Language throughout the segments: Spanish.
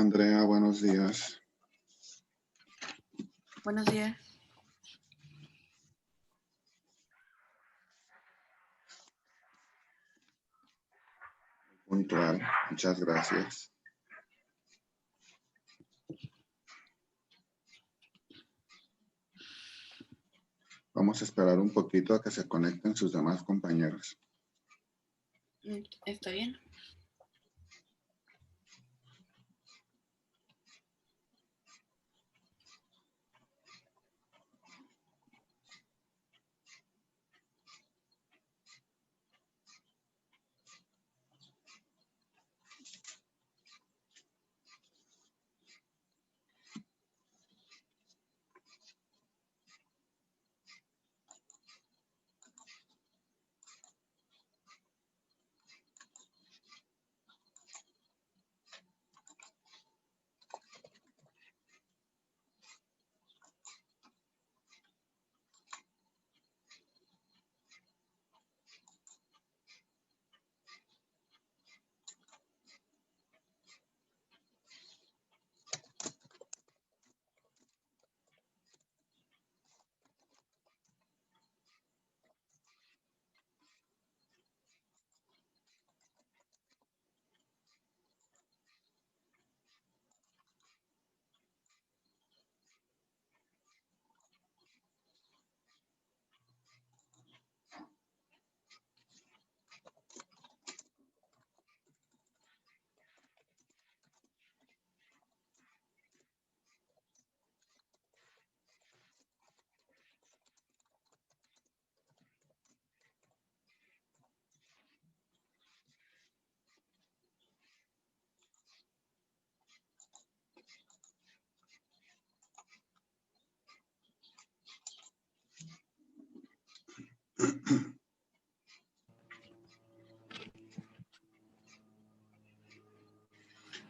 Andrea, buenos días. Buenos días. Puntual, muchas gracias. Vamos a esperar un poquito a que se conecten sus demás compañeros. ¿Está bien?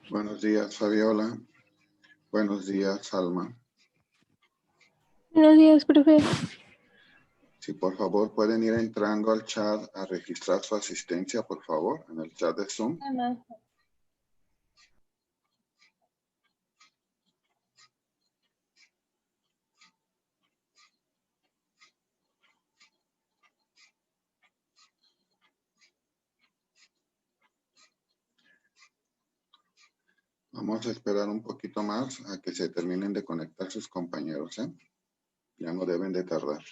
Buenos días, Fabiola. Buenos días, Alma. Buenos días, profe. Si por favor pueden ir entrando al chat a registrar su asistencia, por favor, en el chat de Zoom. Vamos a esperar un poquito más a que se terminen de conectar sus compañeros, ¿eh? Ya no deben de tardar.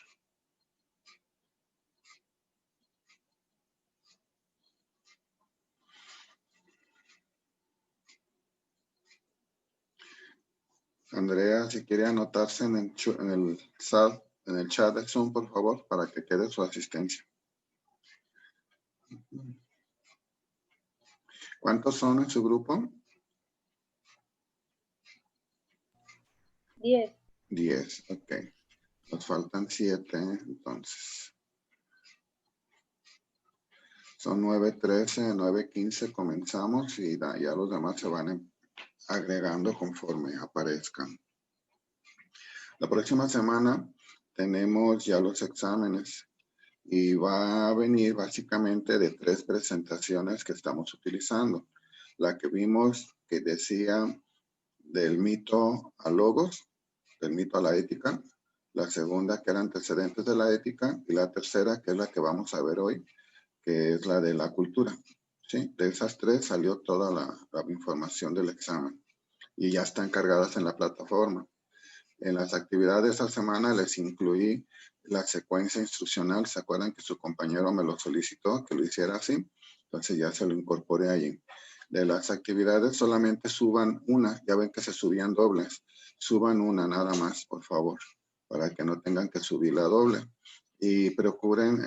Andrea, si quiere anotarse en el chat de Zoom, por favor, para que quede su asistencia. ¿Cuántos son en su grupo? 10. 10, ok. Nos faltan 7, entonces. Son 9:13, 9:15 comenzamos y ya los demás se van agregando conforme aparezcan. La próxima semana tenemos ya los exámenes y va a venir básicamente de 3 presentaciones que estamos utilizando. La que vimos que decía del mito a logos, del mito a la ética. La segunda que era antecedentes de la ética y la tercera que es la que vamos a ver hoy, que es la de la cultura. ¿Sí? De esas 3 salió toda la información del examen y ya están cargadas en la plataforma. En las actividades de esta semana les incluí la secuencia instruccional. ¿Se acuerdan que su compañero me lo solicitó que lo hiciera así? Entonces ya se lo incorporé allí. De las actividades solamente suban una. Ya ven que se subían dobles. Suban una nada más, por favor, para que no tengan que subir la doble. Y procuren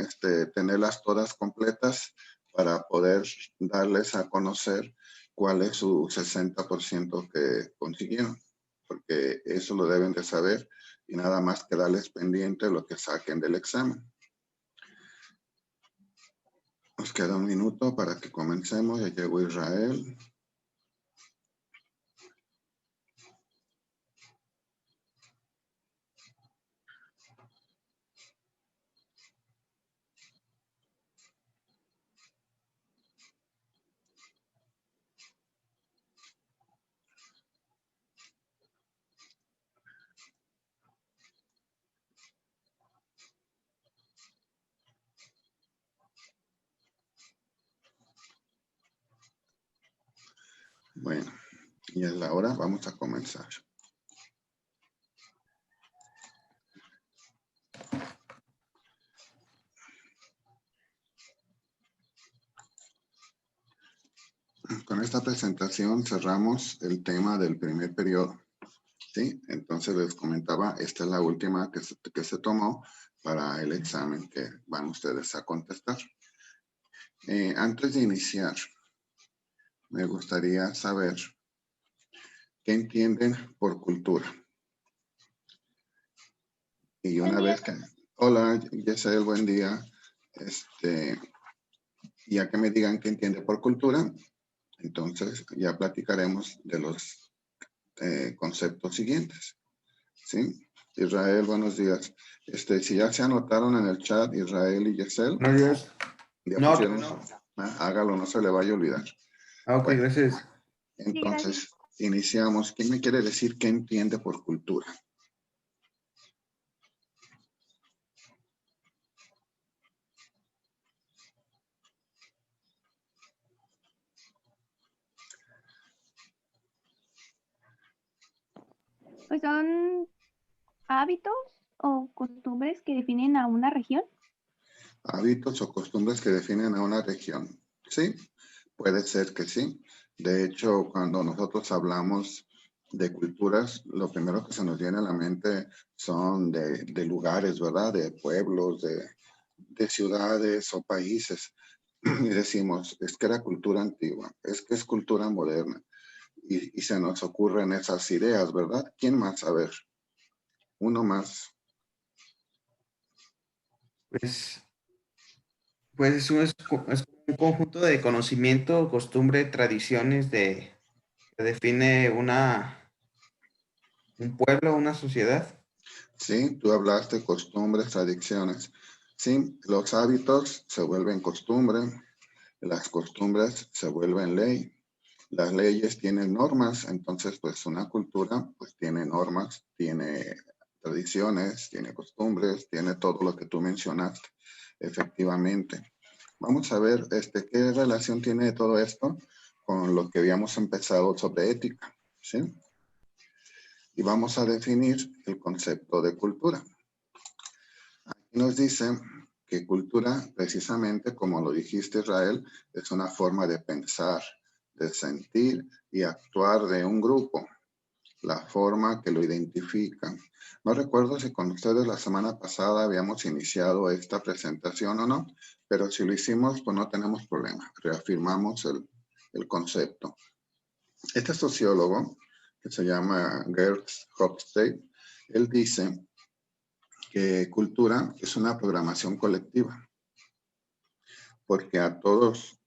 tenerlas todas completas para poder darles a conocer cuál es su 60% que consiguieron, porque eso lo deben de saber y nada más quedarles pendiente lo que saquen del examen. Nos queda un minuto para que comencemos. Ya llegó Israel. Bueno, y es la hora, vamos a comenzar. Con esta presentación cerramos el tema del primer periodo. ¿Sí? Entonces les comentaba, esta es la última que se tomó para el examen que van ustedes a contestar. Antes de iniciar, me gustaría saber qué entienden por cultura. Y una vez que... Hola, Yesel, buen día. Ya que me digan qué entiende por cultura, entonces ya platicaremos de los conceptos siguientes. ¿Sí? Israel, buenos días. Si ya se anotaron en el chat, Israel y Yesel. Buenos días. Ya No, pusieron. no. Hágalo, no se le vaya a olvidar. Ok, Bueno, gracias. entonces, iniciamos. ¿Quién me quiere decir qué entiende por cultura? Pues son hábitos o costumbres que definen a una región. Hábitos o costumbres que definen a una región. Sí, puede ser que sí. De hecho, cuando nosotros hablamos de culturas, lo primero que se nos viene a la mente son de lugares, ¿verdad? De pueblos, de ciudades o países. Y decimos, es que era cultura antigua, es que es cultura moderna. Y se nos ocurren esas ideas, ¿verdad? ¿Quién más? A ver, uno más. Pues es un conjunto de conocimiento, costumbre, tradiciones que define un pueblo, una sociedad. Sí, tú hablaste costumbres, tradiciones. Sí, los hábitos se vuelven costumbre, las costumbres se vuelven ley, las leyes tienen normas, entonces pues una cultura pues tiene normas, tiene tradiciones, tiene costumbres, tiene todo lo que tú mencionaste, efectivamente. Vamos a ver qué relación tiene todo esto con lo que habíamos empezado sobre ética, ¿sí? Y vamos a definir el concepto de cultura. Aquí nos dice que cultura, precisamente como lo dijiste Israel, es una forma de pensar, de sentir y actuar de un grupo, la forma que lo identifica. No recuerdo si con ustedes la semana pasada habíamos iniciado esta presentación o no, pero si lo hicimos, pues no tenemos problema. Reafirmamos el concepto. Este sociólogo, que se llama Gerd Hofstede, él dice que cultura es una programación colectiva, porque a todos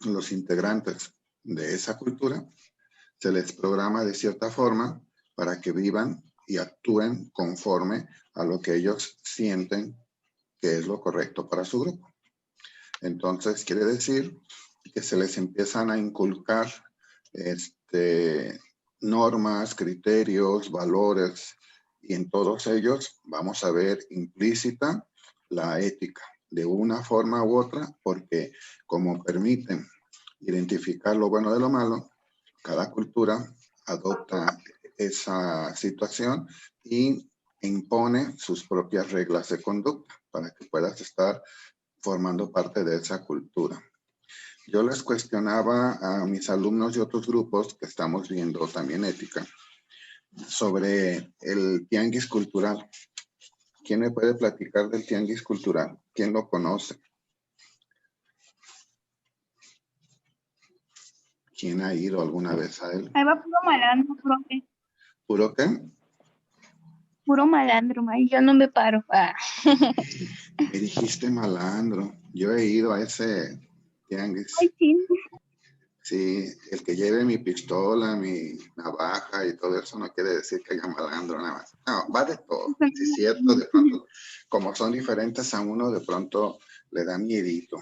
los integrantes de esa cultura se les programa de cierta forma para que vivan y actúen conforme a lo que ellos sienten que es lo correcto para su grupo. Entonces, quiere decir que se les empiezan a inculcar normas, criterios, valores, y en todos ellos vamos a ver implícita la ética de una forma u otra, porque como permiten identificar lo bueno de lo malo, cada cultura adopta esa situación y impone sus propias reglas de conducta para que puedas estar formando parte de esa cultura. Yo les cuestionaba a mis alumnos y otros grupos que estamos viendo también ética sobre el tianguis cultural. ¿Quién me puede platicar del tianguis cultural? ¿Quién lo conoce? ¿Quién ha ido alguna vez a él? Ahí va puro malandro, profe. ¿Puro qué? Puro malandro, y yo no me paro. Me dijiste malandro. Yo he ido a ese tianguis. Ay, sí. Sí, el que lleve mi pistola, mi navaja y todo eso no quiere decir que haya malandro nada más. No, va de todo. Sí, es cierto, de pronto, como son diferentes a uno, de pronto le da miedito.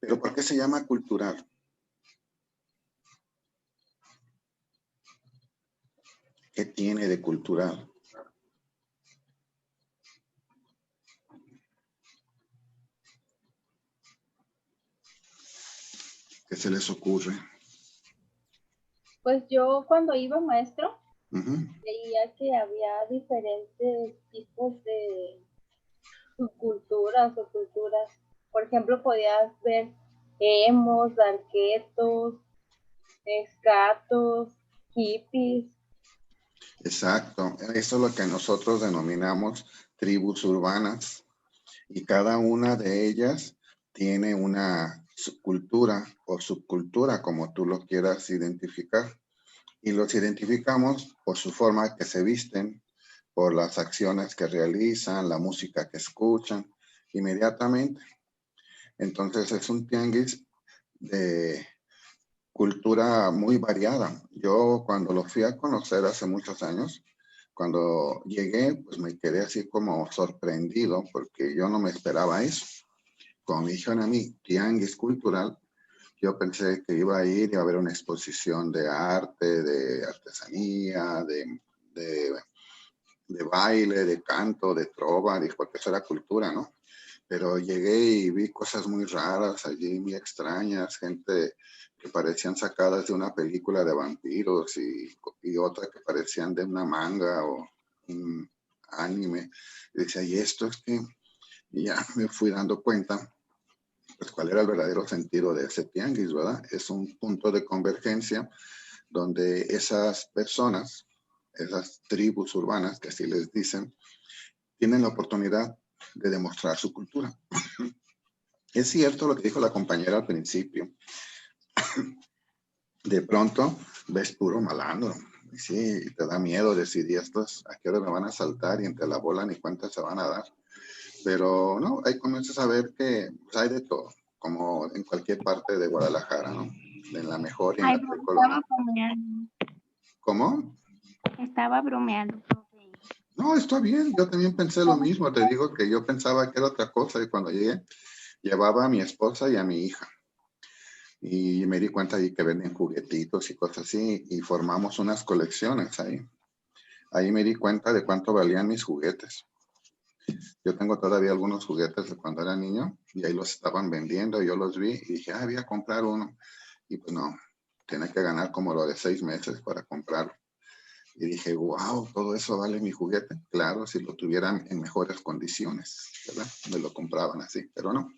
Pero ¿por qué se llama cultural? ¿Qué tiene de cultural? ¿Qué se les ocurre? Pues yo cuando iba, maestro, Ujú. veía que había diferentes tipos de subculturas o culturas. Por ejemplo, podías ver emos, darketos, escatos, hippies. Exacto. Eso es lo que nosotros denominamos tribus urbanas. Y cada una de ellas tiene una subcultura o subcultura, como tú lo quieras identificar. Y los identificamos por su forma que se visten, por las acciones que realizan, la música que escuchan, inmediatamente. Entonces es un tianguis de cultura muy variada. Yo cuando lo fui a conocer hace muchos años, cuando llegué, pues me quedé así como sorprendido porque yo no me esperaba eso. Cuando me dijeron a mí tianguis cultural, yo pensé que iba a ir y a ver una exposición de arte, de artesanía, de, de baile, de canto, de trova, porque eso era cultura, ¿no? Pero llegué y vi cosas muy raras allí, muy extrañas, gente que parecían sacadas de una película de vampiros y otras que parecían de una manga o un anime. Y decía, y esto es que y ya me fui dando cuenta, pues cuál era el verdadero sentido de ese tianguis, ¿verdad? Es un punto de convergencia donde esas personas, esas tribus urbanas, que así les dicen, tienen la oportunidad de demostrar su cultura. Es cierto lo que dijo la compañera al principio. De pronto ves puro malandro. Y sí, te da miedo decidir estos a qué hora me van a saltar y entre la bola ni cuenta se van a dar. Pero no, ahí comienzas a ver que pues, hay de todo, como en cualquier parte de Guadalajara, ¿no? En la mejor y en Ay, la profe, peor estaba colonia. bromeando. ¿Cómo? Estaba bromeando, profe. No, está bien. Yo también pensé lo mismo. Te digo que yo pensaba que era otra cosa y cuando llegué llevaba a mi esposa y a mi hija. Y me di cuenta ahí que venden juguetitos y cosas así y formamos unas colecciones ahí. Ahí me di cuenta de cuánto valían mis juguetes. Yo tengo todavía algunos juguetes de cuando era niño y ahí los estaban vendiendo y yo los vi y dije, voy a comprar uno. Y pues no, tiene que ganar como lo de 6 meses para comprarlo. Y dije, wow, todo eso vale mi juguete. Claro, si lo tuvieran en mejores condiciones, ¿verdad? Me lo compraban así, pero no.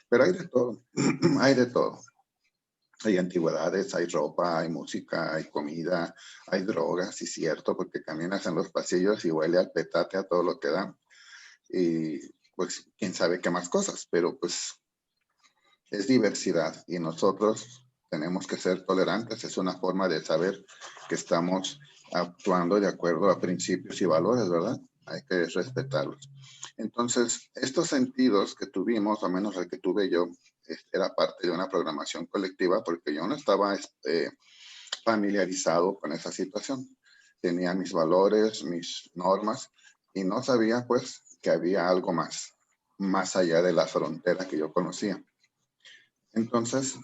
Pero hay de todo, hay de todo. Hay antigüedades, hay ropa, hay música, hay comida, hay drogas, sí, cierto, porque caminas en los pasillos y huele al petate a todo lo que da. Y pues quién sabe qué más cosas, pero pues es diversidad y nosotros tenemos que ser tolerantes. Es una forma de saber que estamos actuando de acuerdo a principios y valores, ¿verdad? Hay que respetarlos. Entonces, estos sentidos que tuvimos, al menos el que tuve yo, era parte de una programación colectiva porque yo no estaba familiarizado con esa situación. Tenía mis valores, mis normas y no sabía pues que había algo más allá de la frontera que yo conocía. Entonces,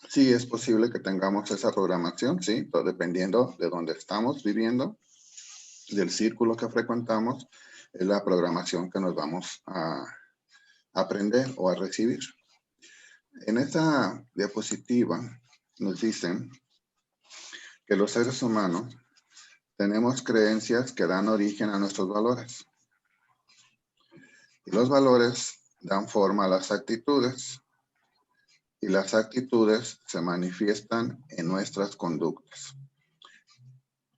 sí es posible que tengamos esa programación, sí, todo dependiendo de dónde estamos viviendo, del círculo que frecuentamos, es la programación que nos vamos a aprender o a recibir. En esta diapositiva nos dicen que los seres humanos tenemos creencias que dan origen a nuestros valores. Y los valores dan forma a las actitudes. Y las actitudes se manifiestan en nuestras conductas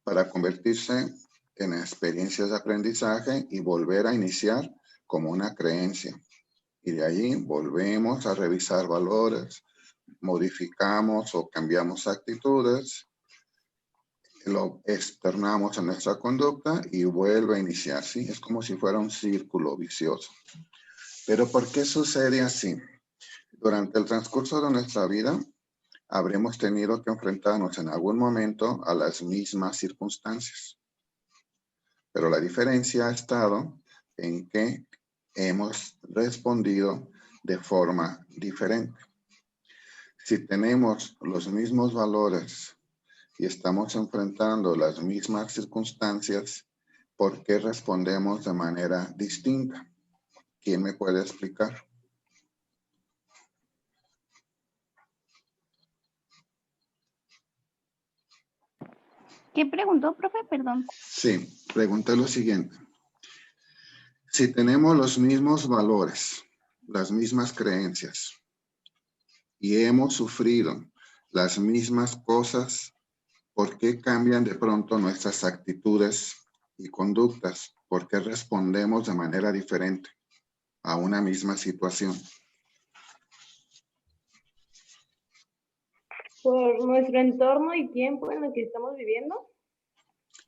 para convertirse en experiencias de aprendizaje y volver a iniciar como una creencia. Y de allí volvemos a revisar valores, modificamos o cambiamos actitudes, lo externamos en nuestra conducta y vuelve a iniciar, ¿sí? Es como si fuera un círculo vicioso. Pero ¿por qué sucede así? Durante el transcurso de nuestra vida, habremos tenido que enfrentarnos en algún momento a las mismas circunstancias. Pero la diferencia ha estado en que hemos respondido de forma diferente. Si tenemos los mismos valores y estamos enfrentando las mismas circunstancias, ¿por qué respondemos de manera distinta? ¿Quién me puede explicar? ¿Qué preguntó, profe? Perdón. Sí, pregunté lo siguiente. Si tenemos los mismos valores, las mismas creencias y hemos sufrido las mismas cosas, ¿por qué cambian de pronto nuestras actitudes y conductas? ¿Por qué respondemos de manera diferente a una misma situación? Por nuestro entorno y tiempo en el que estamos viviendo.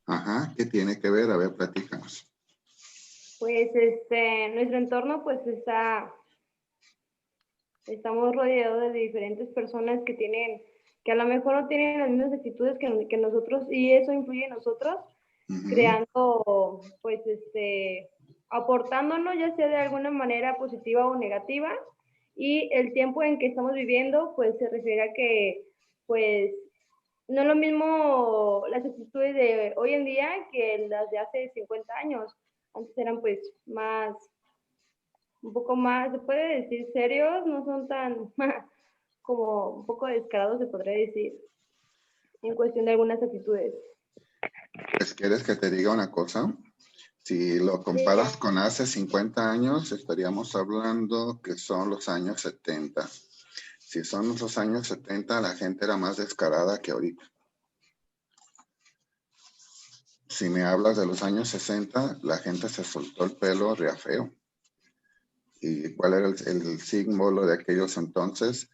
Ajá, ¿qué tiene que ver? A ver, platícanos. Pues nuestro entorno pues estamos rodeados de diferentes personas que a lo mejor no tienen las mismas actitudes que nosotros, y eso influye en nosotros, creando, pues, aportándonos, ya sea de alguna manera positiva o negativa, y el tiempo en que estamos viviendo, pues, se refiere a que, pues, no es lo mismo las actitudes de hoy en día que las de hace 50 años. Antes eran, pues, un poco más, se puede decir, serios, no son tan como un poco descarados, se podría decir, en cuestión de algunas actitudes. Pues, ¿quieres que te diga una cosa? Si lo comparas con hace 50 años, estaríamos hablando que son los años 70. Si son los años 70, la gente era más descarada que ahorita. Si me hablas de los años 60, la gente se soltó el pelo rea feo. ¿Y cuál era el símbolo de aquellos entonces?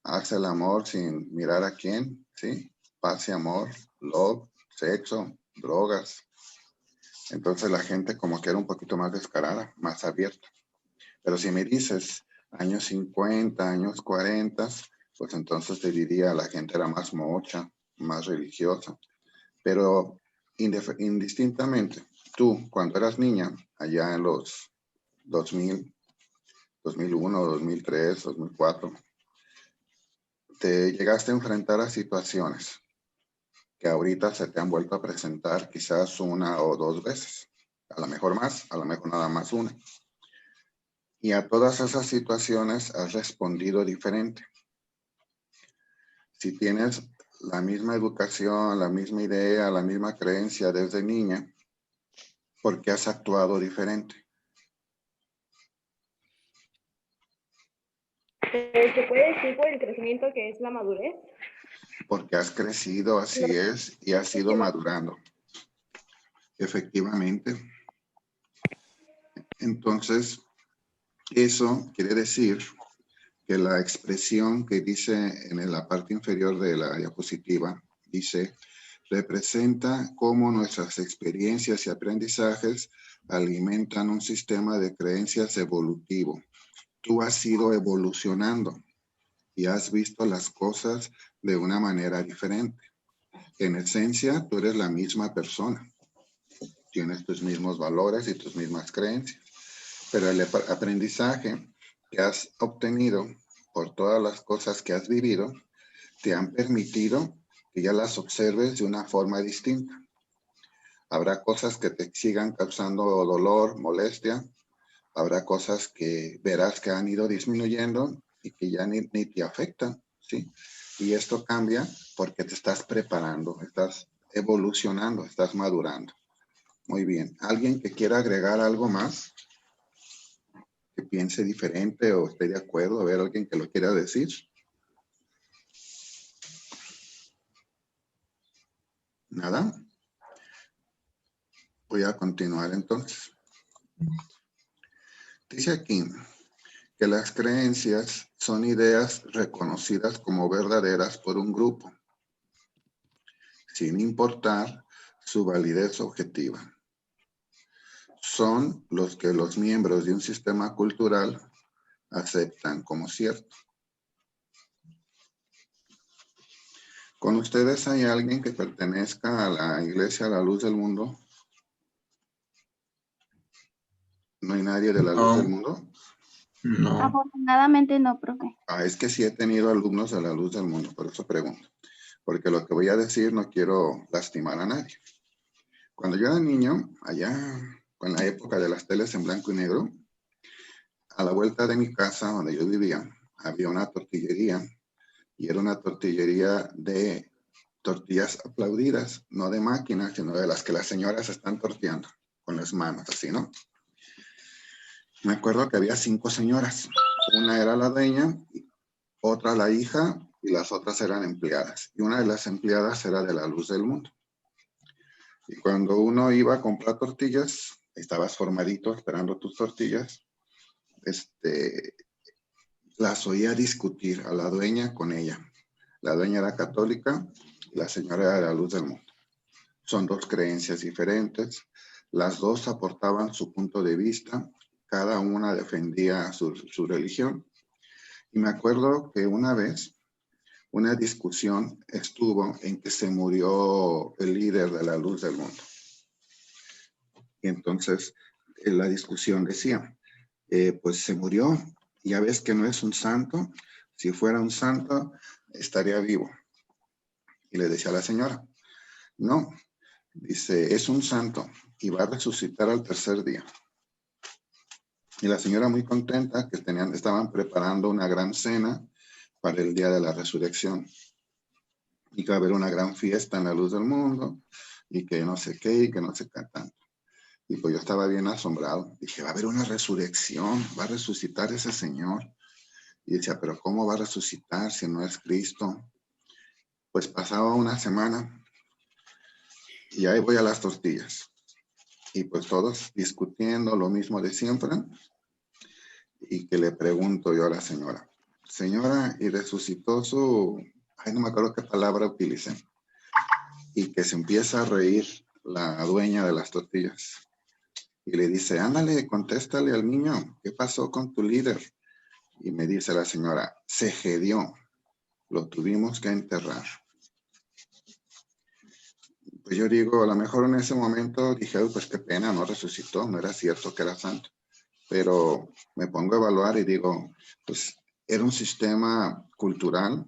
Hace el amor sin mirar a quién, ¿sí? Paz y amor, love, sexo, drogas. Entonces la gente como que era un poquito más descarada, más abierta. Pero si me dices años 50, años 40, pues entonces te diría la gente era más mocha, más religiosa. Pero indistintamente, tú cuando eras niña, allá en los 2000, 2001, 2003, 2004, te llegaste a enfrentar a situaciones que ahorita se te han vuelto a presentar quizás una o dos veces, a lo mejor más, a lo mejor nada más una. Y a todas esas situaciones has respondido diferente. Si tienes la misma educación, la misma idea, la misma creencia desde niña, ¿por qué has actuado diferente? ¿Se puede decir por el crecimiento que es la madurez? Porque has crecido, así es, y has ido madurando. Efectivamente. Entonces, eso quiere decir que la expresión que dice en la parte inferior de la diapositiva, dice, representa cómo nuestras experiencias y aprendizajes alimentan un sistema de creencias evolutivo. Tú has ido evolucionando y has visto las cosas de una manera diferente. En esencia, tú eres la misma persona. Tienes tus mismos valores y tus mismas creencias. Pero el aprendizaje que has obtenido por todas las cosas que has vivido, te han permitido que ya las observes de una forma distinta. Habrá cosas que te sigan causando dolor, molestia. Habrá cosas que verás que han ido disminuyendo y que ya ni te afectan, ¿sí? Y esto cambia porque te estás preparando, estás evolucionando, estás madurando. Muy bien. ¿Alguien que quiera agregar algo más? Que piense diferente o esté de acuerdo, a ver, alguien que lo quiera decir. ¿Nada? Voy a continuar entonces. Dice aquí que las creencias son ideas reconocidas como verdaderas por un grupo, sin importar su validez objetiva. Son los que los miembros de un sistema cultural aceptan como cierto. ¿Con ustedes hay alguien que pertenezca a la Iglesia a la Luz del Mundo? ¿No hay nadie de la Luz del Mundo? No. Afortunadamente no, profe. Es que sí he tenido alumnos de la Luz del Mundo, por eso pregunto. Porque lo que voy a decir no quiero lastimar a nadie. Cuando yo era niño, allá en la época de las teles en blanco y negro, a la vuelta de mi casa donde yo vivía, había una tortillería y era una tortillería de tortillas aplaudidas, no de máquina, sino de las que las señoras están torteando con las manos, así, ¿no? Me acuerdo que había 5 señoras. Una era la dueña, otra la hija y las otras eran empleadas. Y una de las empleadas era de la Luz del Mundo. Y cuando uno iba a comprar tortillas, estabas formadito esperando tus tortillas, las oía discutir a la dueña con ella. La dueña era católica y la señora era de la Luz del Mundo. Son 2 creencias diferentes. Las 2 aportaban su punto de vista. Cada una defendía su religión. Y me acuerdo que una vez, una discusión estuvo en que se murió el líder de la Luz del Mundo. Y entonces la discusión decía, pues se murió. Ya ves que no es un santo. Si fuera un santo, estaría vivo. Y le decía a la señora, no, dice, es un santo y va a resucitar al 3er día. Y la señora muy contenta que estaban preparando una gran cena para el día de la resurrección. Y que va a haber una gran fiesta en la Luz del Mundo y que no sé qué y que no sé qué tanto. Y pues yo estaba bien asombrado. Dije, va a haber una resurrección, va a resucitar ese señor. Y decía, pero ¿cómo va a resucitar si no es Cristo? Pues pasaba una semana y ahí voy a las tortillas. Y pues todos discutiendo lo mismo de siempre. Y que le pregunto yo a la señora, señora, y resucitó su, ay, no me acuerdo qué palabra utilicé. Y que se empieza a reír la dueña de las tortillas. Y le dice, ándale, contéstale al niño, ¿qué pasó con tu líder? Y me dice la señora, se jedió, lo tuvimos que enterrar. Pues yo digo, a lo mejor en ese momento dije, pues qué pena, no resucitó, no era cierto que era santo. Pero me pongo a evaluar y digo, pues era un sistema cultural.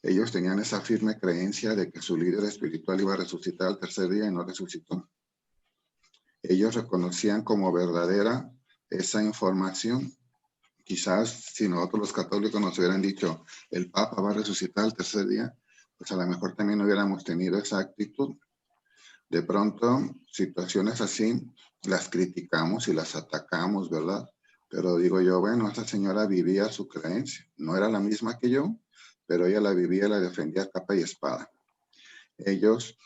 Ellos tenían esa firme creencia de que su líder espiritual iba a resucitar al 3er día y no resucitó. Ellos reconocían como verdadera esa información. Quizás si nosotros los católicos nos hubieran dicho, el Papa va a resucitar al 3er día, pues a lo mejor también hubiéramos tenido esa actitud. De pronto, situaciones así las criticamos y las atacamos, ¿verdad? Pero digo yo, bueno, esta señora vivía su creencia. No era la misma que yo, pero ella la vivía y la defendía a capa y espada. Ellos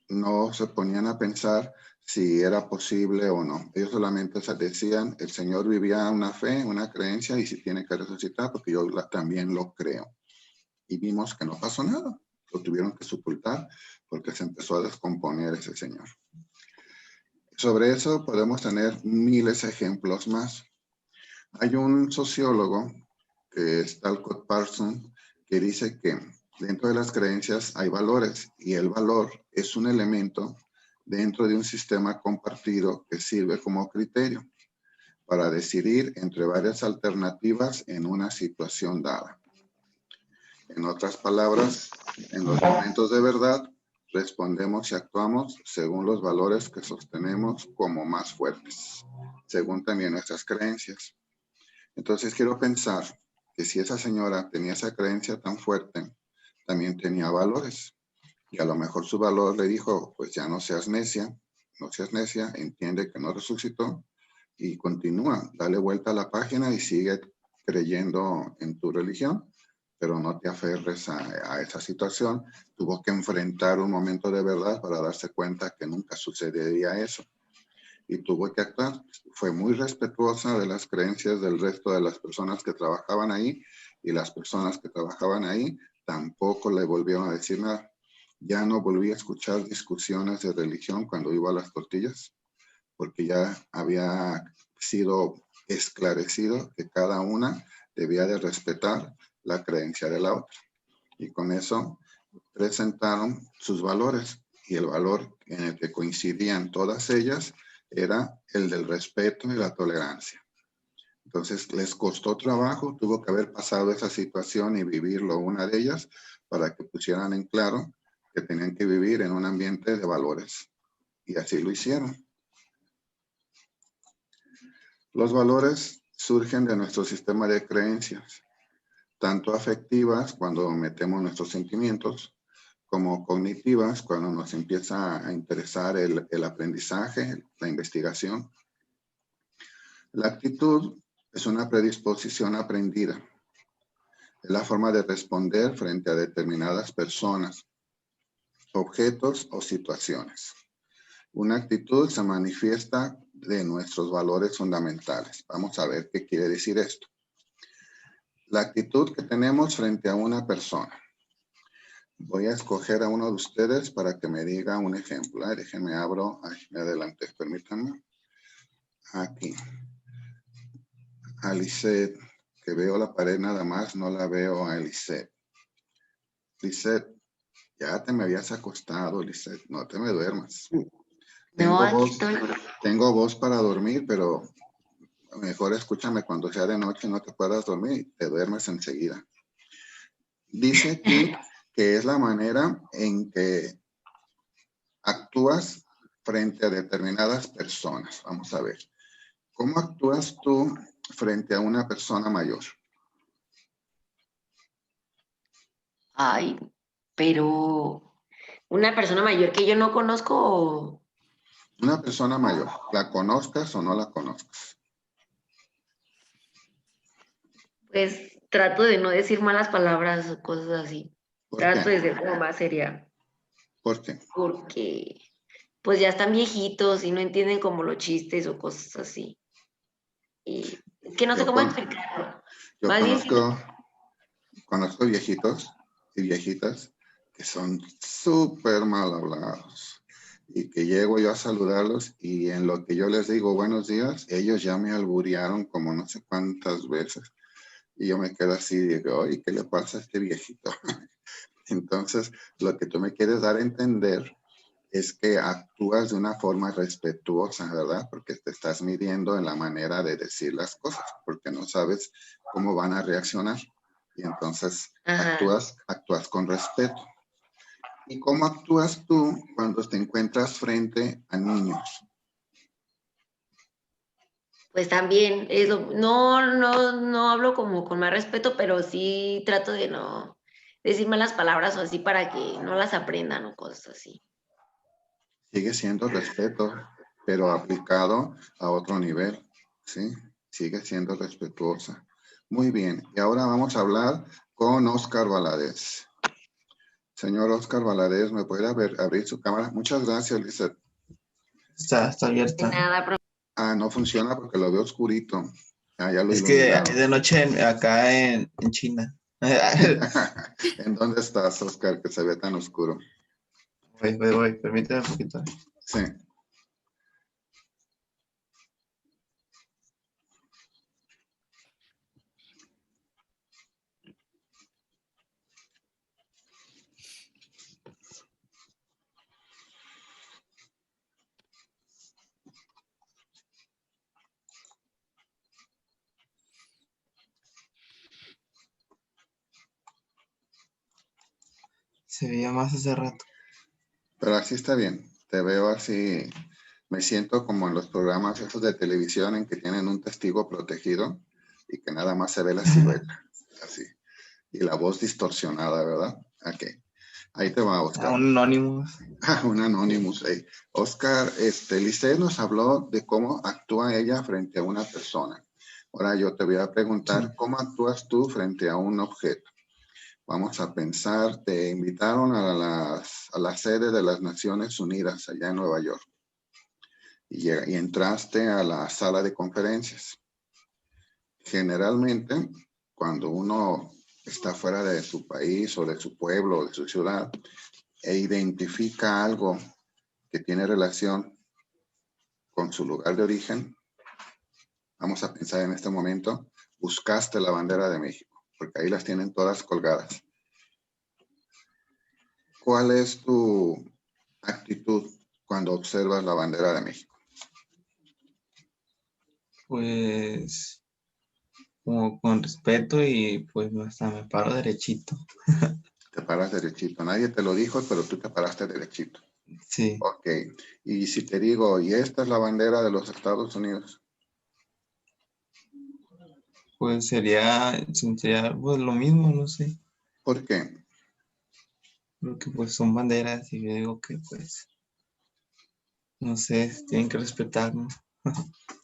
no se ponían a pensar si era posible o no. Ellos solamente decían, el Señor vivía una fe, una creencia, y si tiene que resucitar, porque yo también lo creo. Y vimos que no pasó nada. Lo tuvieron que sepultar porque se empezó a descomponer ese señor. Sobre eso podemos tener miles de ejemplos más. Hay un sociólogo, que es Talcott Parsons, que dice que dentro de las creencias hay valores y el valor es un elemento dentro de un sistema compartido que sirve como criterio para decidir entre varias alternativas en una situación dada. En otras palabras, en los momentos de verdad, respondemos y actuamos según los valores que sostenemos como más fuertes, según también nuestras creencias. Entonces quiero pensar que si esa señora tenía esa creencia tan fuerte, también tenía valores. Y a lo mejor su valor le dijo, pues ya no seas necia, entiende que no resucitó y continúa, dale vuelta a la página y sigue creyendo en tu religión, pero no te aferres a esa situación. Tuvo que enfrentar un momento de verdad para darse cuenta que nunca sucedería eso. Y tuvo que actuar. Fue muy respetuosa de las creencias del resto de las personas que trabajaban ahí, y las personas que trabajaban ahí tampoco le volvieron a decir nada. Ya no volví a escuchar discusiones de religión cuando iba a las tortillas, porque ya había sido esclarecido que cada una debía de respetar la creencia de la otra. Y con eso presentaron sus valores, y el valor en el que coincidían todas ellas era el del respeto y la tolerancia. Entonces les costó trabajo, tuvo que haber pasado esa situación y vivirlo una de ellas para que pusieran en claro que tenían que vivir en un ambiente de valores. Y así lo hicieron. Los valores surgen de nuestro sistema de creencias, tanto afectivas, cuando metemos nuestros sentimientos, como cognitivas, cuando nos empieza a interesar el aprendizaje, la investigación. La actitud es una predisposición aprendida. Es la forma de responder frente a determinadas personas, objetos o situaciones. Una actitud se manifiesta de nuestros valores fundamentales. Vamos a ver qué quiere decir esto. La actitud que tenemos frente a una persona. Voy a escoger a uno de ustedes para que me diga un ejemplo. Déjenme abro. Me adelanté, permítanme. Aquí. A Lisette, que veo la pared nada más, no la veo a Lisette. Lisette, ya te me habías acostado, Lisette. No te me duermas. No, aquí estoy. Tengo voz para dormir, pero mejor escúchame cuando sea de noche, no te puedas dormir, te duermes enseguida. Dice aquí que es la manera en que actúas frente a determinadas personas. Vamos a ver. ¿Cómo actúas tú frente a una persona mayor? Ay, pero una persona mayor que yo no conozco, Una persona mayor, ¿la conozcas o no la conozcas? pues trato de no decir malas palabras o cosas así. ¿Por Trato qué? de ser como más seria, ¿Por qué? porque pues ya están viejitos y no entienden como los chistes o cosas así. Y es que no sé Yo, cómo explicarlo. yo Más bien, conozco viejitos y viejitas que son súper mal hablados y que llego yo a saludarlos y en lo que yo les digo buenos días, ellos ya me alburearon como no sé cuántas veces y yo me quedo así y digo, oye, ¿qué le pasa a este viejito? Entonces, lo que tú me quieres dar a entender es que actúas de una forma respetuosa, ¿verdad? Porque te estás midiendo en la manera de decir las cosas, porque no sabes cómo van a reaccionar. Y entonces ajá, actúas con respeto. ¿Y cómo actúas tú cuando te encuentras frente a niños? pues también no hablo como con más respeto, pero sí trato de no decir malas palabras o así para que no las aprendan o cosas así. Sigue siendo respeto, pero aplicado a otro nivel, ¿sí? Sigue siendo respetuosa. Muy bien. Y ahora vamos a hablar con Oscar Valadez. Señor Oscar Valadez, ¿me puede abrir su cámara? Muchas gracias, Lizeth. Está De abierta. nada, Ah, no funciona porque lo veo oscurito. Ah, ya lo Es que iluminaron. es de noche acá en China. ¿En dónde estás, Oscar, que se ve tan oscuro? Voy. Permíteme un poquito. Sí. Se veía más hace rato. Pero así está bien. Te veo así. Me siento como en los programas esos de televisión en que tienen un testigo protegido y que nada más se ve la silueta. Así. Y la voz distorsionada, ¿verdad? Ok. Ahí te va, Oscar. Un Anonymous. Un Anonymous. Oscar, Lisette nos habló de cómo actúa ella frente a una persona. Ahora yo te voy a preguntar, Sí. ¿cómo actúas tú frente a un objeto? Vamos a pensar, te invitaron a la sede de las Naciones Unidas allá en Nueva York y entraste a la sala de conferencias. Generalmente, cuando uno está fuera de su país o de su pueblo o de su ciudad e identifica algo que tiene relación con su lugar de origen, vamos a pensar en este momento, buscaste la bandera de México, porque ahí las tienen todas colgadas. ¿Cuál es tu actitud cuando observas la bandera de México? Pues como con respeto y pues hasta me paro derechito. Te paras derechito. Nadie te lo dijo, pero tú te paraste derechito. Sí. Ok. Y si te digo, ¿y esta es la bandera de los Estados Unidos? Pues sería pues lo mismo, no sé. ¿Por qué? Creo que pues son banderas y yo digo que pues, no sé, tienen que respetarnos.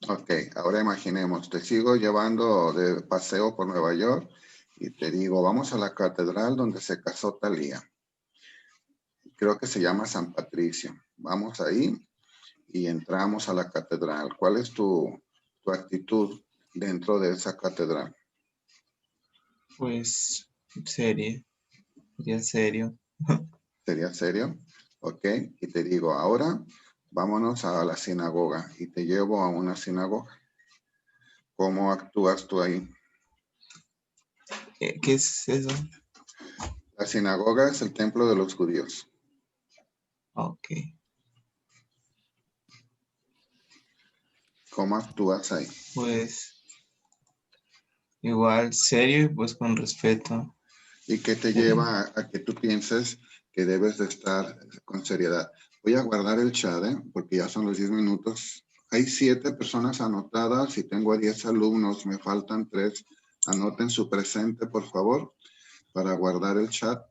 Ok, ahora imaginemos, te sigo llevando de paseo por Nueva York y te digo, vamos a la catedral donde se casó Talía. Creo que se llama San Patricio. Vamos ahí y entramos a la catedral. ¿Cuál es tu actitud dentro de esa catedral? Pues, serio, sería serio. ¿Sería serio? Ok, y te digo, ahora vámonos a la sinagoga y te llevo a una sinagoga. ¿Cómo actúas tú ahí? ¿Qué es eso? La sinagoga es el templo de los judíos. Ok, ¿Cómo actúas ahí? pues igual serio y pues con respeto. ¿Y qué te lleva a que tú pienses que debes de estar con seriedad? Voy a guardar el chat, porque ya son los 10 minutos. Hay 7 personas anotadas y tengo a 10 alumnos. Me faltan 3. Anoten su presente, por favor, para guardar el chat.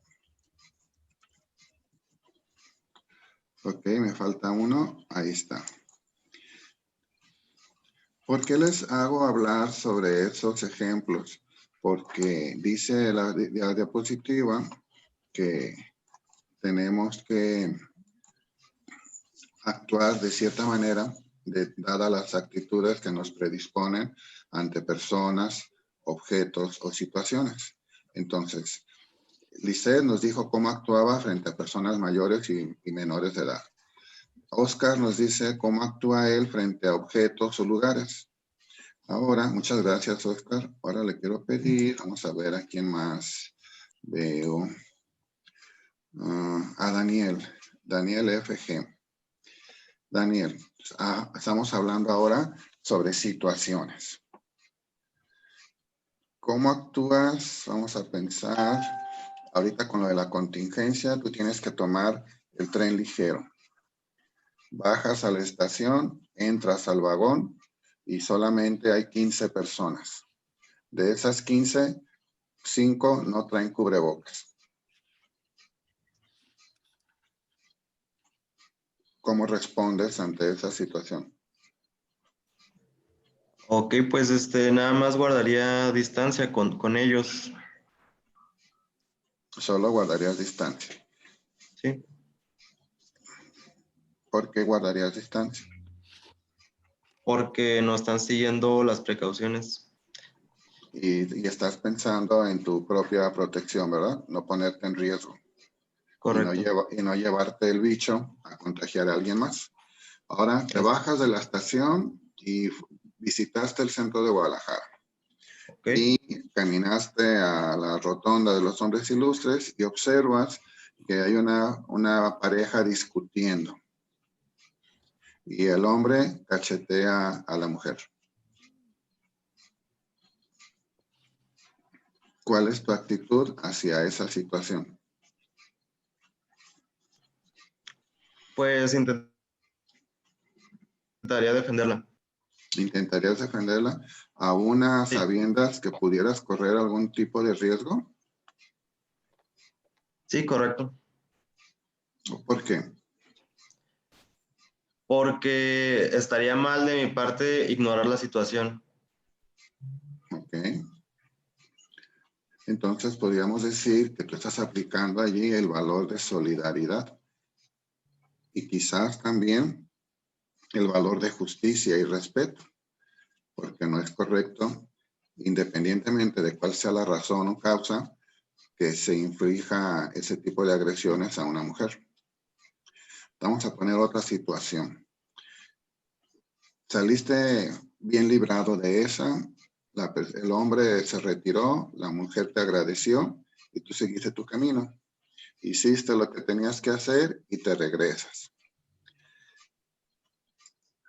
Ok, me falta uno. Ahí está. ¿Por qué les hago hablar sobre esos ejemplos? Porque dice la diapositiva que tenemos que actuar de cierta manera, dadas las actitudes que nos predisponen ante personas, objetos o situaciones. Entonces, Lisette nos dijo cómo actuaba frente a personas mayores y menores de edad. Oscar nos dice cómo actúa él frente a objetos o lugares. Ahora, muchas gracias, Oscar. Ahora le quiero pedir, vamos a ver a quién más veo. A Daniel, Daniel FG. Daniel, estamos hablando ahora sobre situaciones. ¿Cómo actúas? Vamos a pensar, ahorita con lo de la contingencia, tú tienes que tomar el tren ligero. Bajas a la estación, entras al vagón y solamente hay 15 personas. De esas 15, 5 no traen cubrebocas. ¿Cómo respondes ante esa situación? Ok, pues nada más guardaría distancia con ellos, Solo guardarías distancia. ¿sí? ¿Por qué guardarías distancia? Porque no están siguiendo las precauciones. Y estás pensando en tu propia protección, ¿verdad? No ponerte en riesgo y Correcto. no llevarte el bicho a contagiar a alguien más. Ahora te bajas de la estación y visitaste el centro de Guadalajara Ok, y caminaste a la rotonda de los hombres ilustres y observas que hay una pareja discutiendo y el hombre cachetea a la mujer. ¿Cuál es tu actitud hacia esa situación? pues intentaría defenderla. ¿Intentarías defenderla a unas Sí, sabiendas que pudieras correr algún tipo de riesgo? sí, correcto. ¿Por qué? Porque estaría mal de mi parte ignorar la situación. Ok. Entonces podríamos decir que tú estás aplicando allí el valor de solidaridad y quizás también el valor de justicia y respeto, porque no es correcto, independientemente de cuál sea la razón o causa, que se inflija ese tipo de agresiones a una mujer. Vamos a poner otra situación. Saliste bien librado de esa, el hombre se retiró, la mujer te agradeció y tú seguiste tu camino. Hiciste lo que tenías que hacer y te regresas.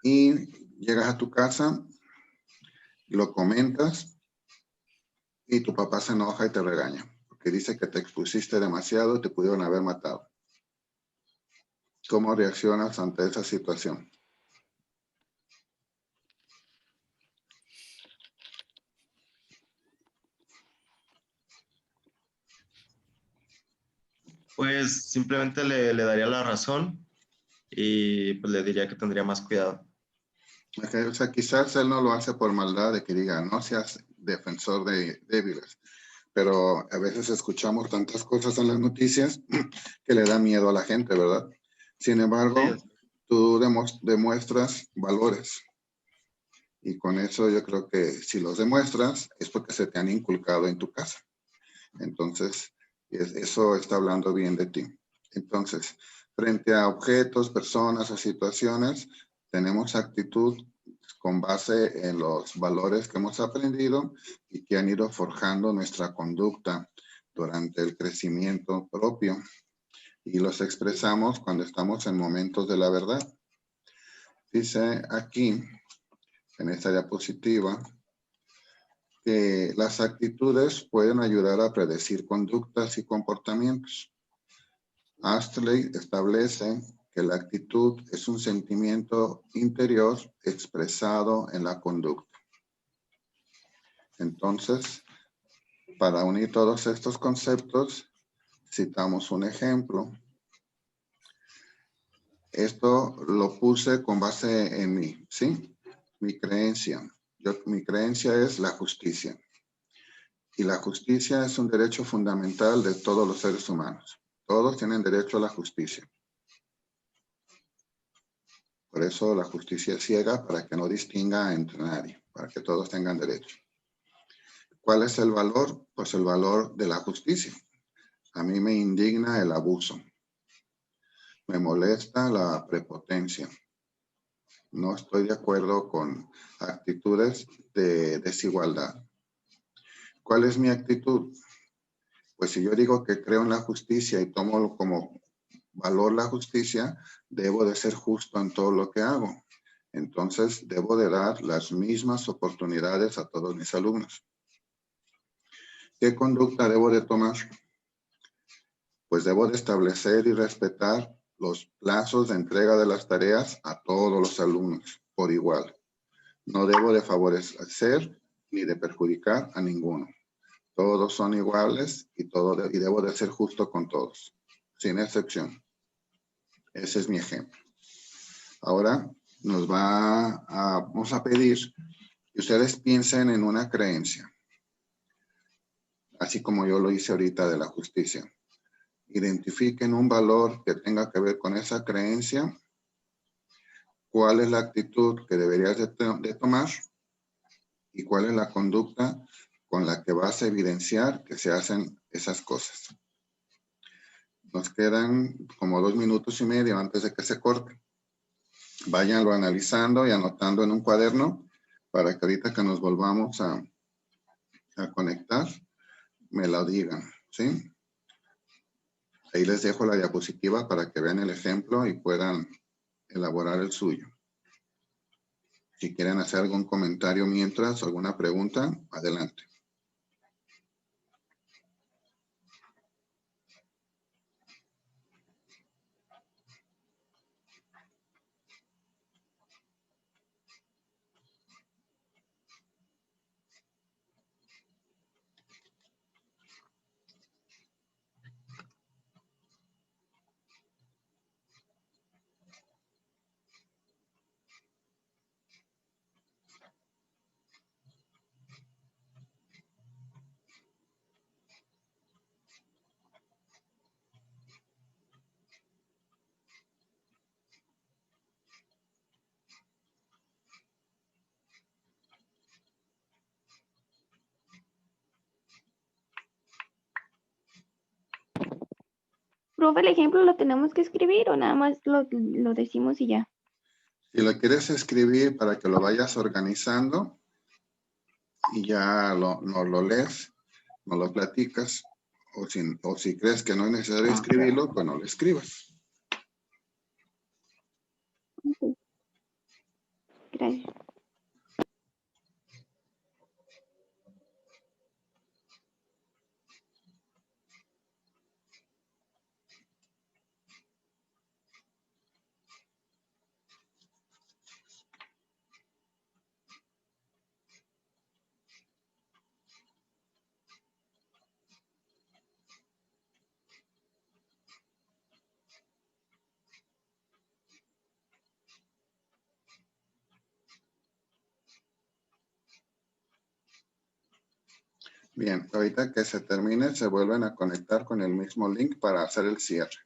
Y llegas a tu casa, lo comentas y tu papá se enoja y te regaña, porque dice que te expusiste demasiado y te pudieron haber matado. ¿Cómo reaccionas ante esa situación? Pues simplemente le daría la razón y pues le diría que tendría más cuidado. Ok, o sea, quizás él no lo hace por maldad de que diga, no seas defensor de débiles, pero a veces escuchamos tantas cosas en las noticias que le da miedo a la gente, ¿verdad? Sin embargo, Sí, tú demuestras valores y con eso yo creo que si los demuestras es porque se te han inculcado en tu casa. Entonces, eso está hablando bien de ti. Entonces, frente a objetos, personas o situaciones, tenemos actitud con base en los valores que hemos aprendido y que han ido forjando nuestra conducta durante el crecimiento propio. Y los expresamos cuando estamos en momentos de la verdad. Dice aquí, en esta diapositiva, que las actitudes pueden ayudar a predecir conductas y comportamientos. Astley establece que la actitud es un sentimiento interior expresado en la conducta. Entonces, para unir todos estos conceptos, citamos un ejemplo. Esto lo puse con base en mí, ¿sí? Mi creencia. Mi creencia es la justicia. Y la justicia es un derecho fundamental de todos los seres humanos. Todos tienen derecho a la justicia. Por eso la justicia es ciega para que no distinga entre nadie, para que todos tengan derecho. ¿Cuál es el valor? Pues el valor de la justicia. A mí me indigna el abuso. Me molesta la prepotencia. No estoy de acuerdo con actitudes de desigualdad. ¿Cuál es mi actitud? Pues si yo digo que creo en la justicia y tomo como valor la justicia, debo de ser justo en todo lo que hago. Entonces, debo de dar las mismas oportunidades a todos mis alumnos. ¿Qué conducta debo de tomar? Pues debo de establecer y respetar los plazos de entrega de las tareas a todos los alumnos por igual. No debo de favorecer ni de perjudicar a ninguno. Todos son iguales y debo de ser justo con todos, sin excepción. Ese es mi ejemplo. Ahora vamos a pedir que ustedes piensen en una creencia, así como yo lo hice ahorita de la justicia. Identifiquen un valor que tenga que ver con esa creencia, cuál es la actitud que deberías de tomar y cuál es la conducta con la que vas a evidenciar que se hacen esas cosas. Nos quedan como 2 minutos y medio antes de que se corte. Váyanlo analizando y anotando en un cuaderno para que ahorita que nos volvamos a conectar, me lo digan, ¿sí? Ahí les dejo la diapositiva para que vean el ejemplo y puedan elaborar el suyo. Si quieren hacer algún comentario mientras, alguna pregunta, adelante. Profe, el ejemplo lo tenemos que escribir o nada más lo decimos y ya. Si lo quieres escribir para que lo vayas organizando y ya no lo lees, no lo platicas, o si crees que no es necesario escribirlo, pues no lo escribas. Ok. Gracias. Bien, ahorita que se termine, se vuelven a conectar con el mismo link para hacer el cierre.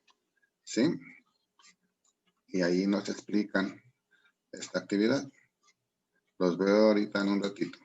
¿Sí? Y ahí nos explican esta actividad. Los veo ahorita en un ratito.